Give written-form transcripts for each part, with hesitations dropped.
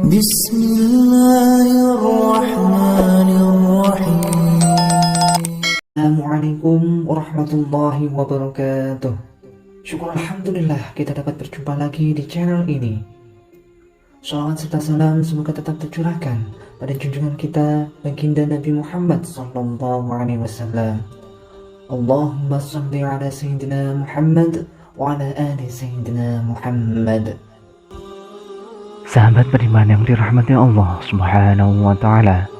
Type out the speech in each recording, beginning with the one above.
بسم الله الرحمن الرحيم. Assalamualaikum warahmatullahi wabarakatuh. Syukur alhamdulillah kita dapat berjumpa lagi di channel ini. Shalawat serta salam semoga tetap tercurahkan pada junjungan kita baginda Nabi Muhammad sallallahu alaihi wasallam. Allahumma shalli ala sayyidina Muhammad wa ala ali sayyidina Muhammad. Sahabat beriman yang dirahmati Allah Subhanahu wa Ta'ala,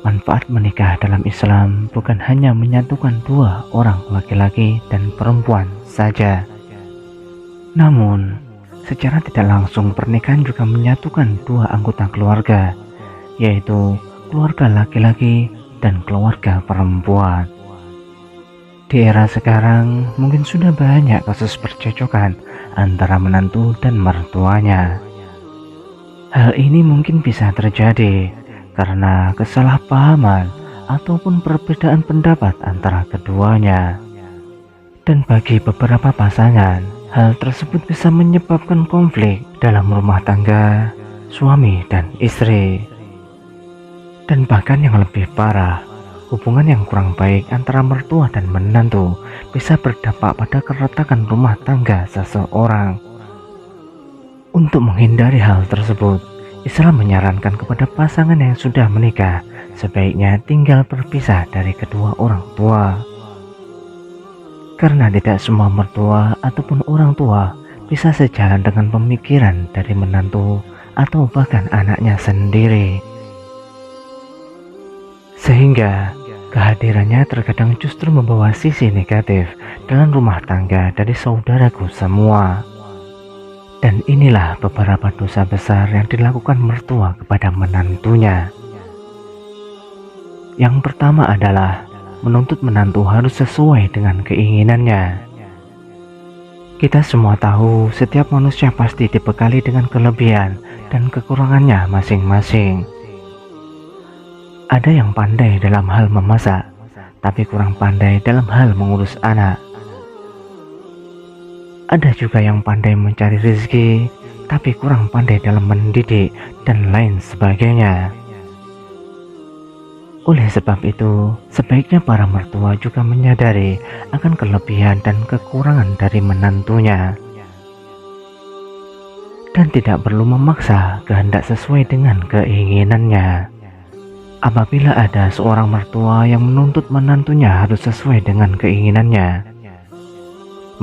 manfaat menikah dalam Islam bukan hanya menyatukan dua orang laki-laki dan perempuan saja, namun secara tidak langsung pernikahan juga menyatukan dua anggota keluarga, yaitu keluarga laki-laki dan keluarga perempuan. Di era sekarang mungkin sudah banyak kasus percocokan antara menantu dan mertuanya. Hal ini mungkin bisa terjadi karena kesalahpahaman ataupun perbedaan pendapat antara keduanya. Dan bagi beberapa pasangan, hal tersebut bisa menyebabkan konflik dalam rumah tangga suami dan istri. Dan bahkan yang lebih parah, hubungan yang kurang baik antara mertua dan menantu bisa berdampak pada keretakan rumah tangga seseorang. Untuk menghindari hal tersebut, Islam menyarankan kepada pasangan yang sudah menikah sebaiknya tinggal berpisah dari kedua orang tua. Karena tidak semua mertua ataupun orang tua bisa sejalan dengan pemikiran dari menantu atau bahkan anaknya sendiri. Sehingga kehadirannya terkadang justru membawa sisi negatif dalam rumah tangga dari saudaraku semua. Dan inilah beberapa dosa besar yang dilakukan mertua kepada menantunya. Yang pertama adalah menuntut menantu harus sesuai dengan keinginannya. Kita semua tahu setiap manusia pasti dibekali dengan kelebihan dan kekurangannya masing-masing. Ada yang pandai dalam hal memasak, tapi kurang pandai dalam hal mengurus anak. Ada juga yang pandai mencari rezeki, tapi kurang pandai dalam mendidik dan lain sebagainya. Oleh sebab itu, sebaiknya para mertua juga menyadari akan kelebihan dan kekurangan dari menantunya. Dan tidak perlu memaksa kehendak sesuai dengan keinginannya. Apabila ada seorang mertua yang menuntut menantunya harus sesuai dengan keinginannya,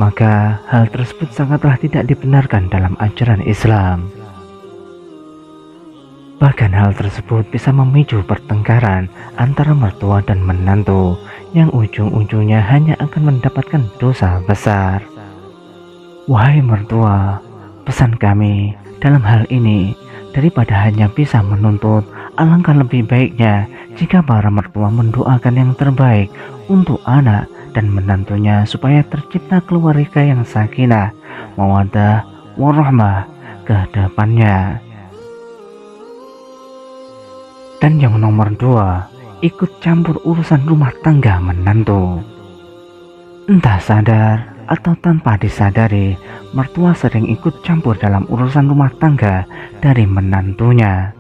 maka hal tersebut sangatlah tidak dibenarkan dalam ajaran Islam. Bahkan hal tersebut bisa memicu pertengkaran antara mertua dan menantu yang ujung-ujungnya hanya akan mendapatkan dosa besar. Wahai mertua, pesan kami dalam hal ini, daripada hanya bisa menuntut, alangkah lebih baiknya jika para mertua mendoakan yang terbaik untuk anak dan menantunya supaya tercipta keluarga yang sakinah, mawaddah, warahmah ke depannya. Dan yang nomor 2, ikut campur urusan rumah tangga menantu. Entah sadar atau tanpa disadari, mertua sering ikut campur dalam urusan rumah tangga dari menantunya.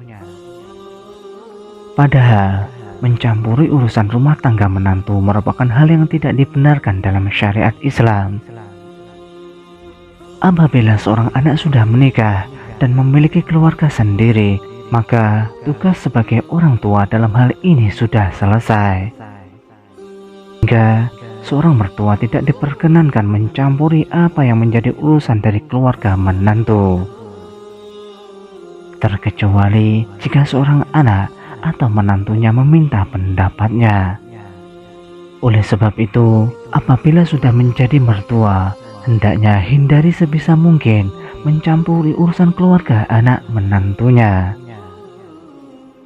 Padahal mencampuri urusan rumah tangga menantu merupakan hal yang tidak dibenarkan dalam syariat Islam. Apabila seorang anak sudah menikah dan memiliki keluarga sendiri, maka tugas sebagai orang tua dalam hal ini sudah selesai. Hingga seorang mertua tidak diperkenankan mencampuri apa yang menjadi urusan dari keluarga menantu, terkecuali jika seorang anak atau menantunya meminta pendapatnya. Oleh sebab itu, apabila sudah menjadi mertua, hendaknya hindari sebisa mungkin mencampuri urusan keluarga anak menantunya.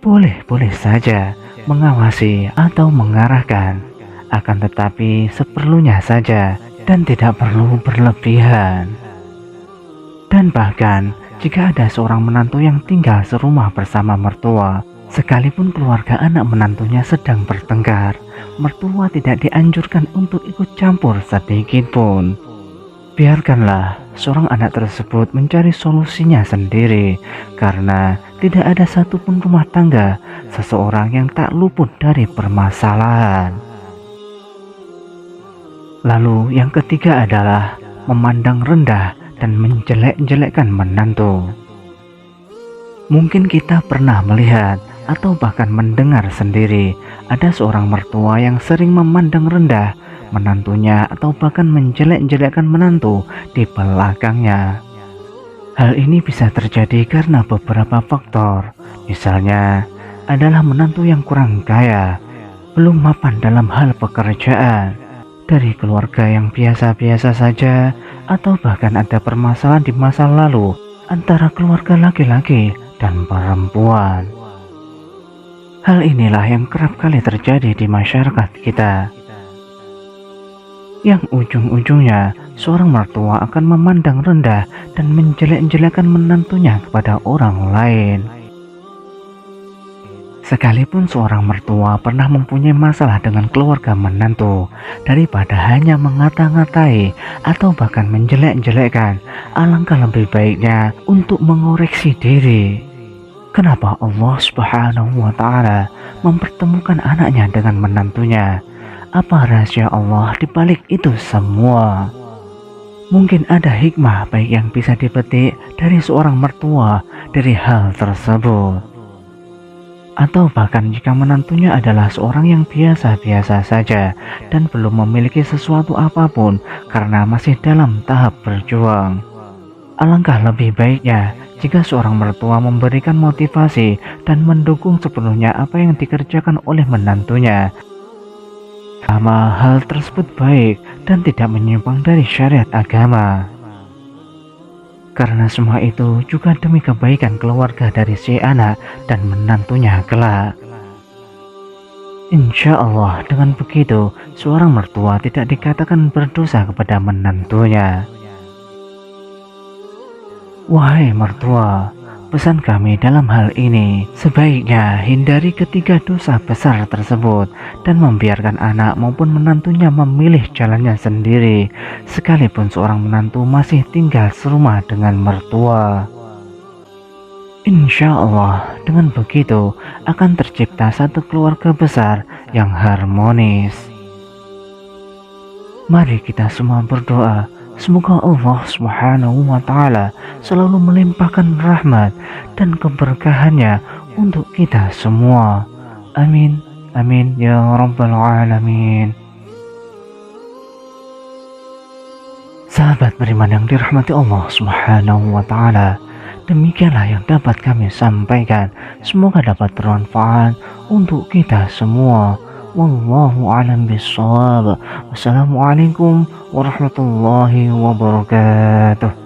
Boleh-boleh saja mengawasi atau mengarahkan, akan tetapi seperlunya saja dan tidak perlu berlebihan. Dan bahkan jika ada seorang menantu yang tinggal serumah bersama mertua, sekalipun keluarga anak menantunya sedang bertengkar, mertua tidak dianjurkan untuk ikut campur sedikit pun. Biarkanlah seorang anak tersebut mencari solusinya sendiri, karena tidak ada satupun rumah tangga seseorang yang tak luput dari permasalahan. Lalu yang ketiga adalah memandang rendah dan menjelek-jelekkan menantu. Mungkin kita pernah melihat atau bahkan mendengar sendiri ada seorang mertua yang sering memandang rendah menantunya atau bahkan menjelek-jelekkan menantu di belakangnya. Hal ini bisa terjadi karena beberapa faktor. Misalnya adalah menantu yang kurang kaya, belum mapan dalam hal pekerjaan, dari keluarga yang biasa-biasa saja, atau bahkan ada permasalahan di masa lalu antara keluarga laki-laki dan perempuan. Hal inilah yang kerap kali terjadi di masyarakat kita, yang ujung-ujungnya seorang mertua akan memandang rendah dan menjelek-jelekkan menantunya kepada orang lain. Sekalipun seorang mertua pernah mempunyai masalah dengan keluarga menantu, daripada hanya mengata-ngatai atau bahkan menjelek-jelekkan, alangkah lebih baiknya untuk mengoreksi diri. Kenapa Allah Subhanahu wa Ta'ala mempertemukan anaknya dengan menantunya? Apa rahasia Allah di balik itu semua? Mungkin ada hikmah baik yang bisa dipetik dari seorang mertua dari hal tersebut. Atau bahkan jika menantunya adalah seorang yang biasa-biasa saja dan belum memiliki sesuatu apapun karena masih dalam tahap berjuang, alangkah lebih baiknya jika seorang mertua memberikan motivasi dan mendukung sepenuhnya apa yang dikerjakan oleh menantunya. Sama hal tersebut baik dan tidak menyimpang dari syariat agama. Karena semua itu juga demi kebaikan keluarga dari si anak dan menantunya kelak. Insya Allah dengan begitu seorang mertua tidak dikatakan berdosa kepada menantunya. Wahai mertua, pesan kami dalam hal ini, sebaiknya hindari ketiga dosa besar tersebut dan membiarkan anak maupun menantunya memilih jalannya sendiri, sekalipun seorang menantu masih tinggal serumah dengan mertua. Insya Allah dengan begitu akan tercipta satu keluarga besar yang harmonis. Mari kita semua berdoa, semoga Allah Subhanahu wa Ta'ala selalu melimpahkan rahmat dan keberkahannya untuk kita semua. Amin, amin ya rabbal alamin. Sahabat beriman yang dirahmati Allah Subhanahu wa Ta'ala, demikianlah yang dapat kami sampaikan. Semoga dapat bermanfaat untuk kita semua. Wallahu a'lam bishawab. Wassalamualaikum warahmatullahi wabarakatuh.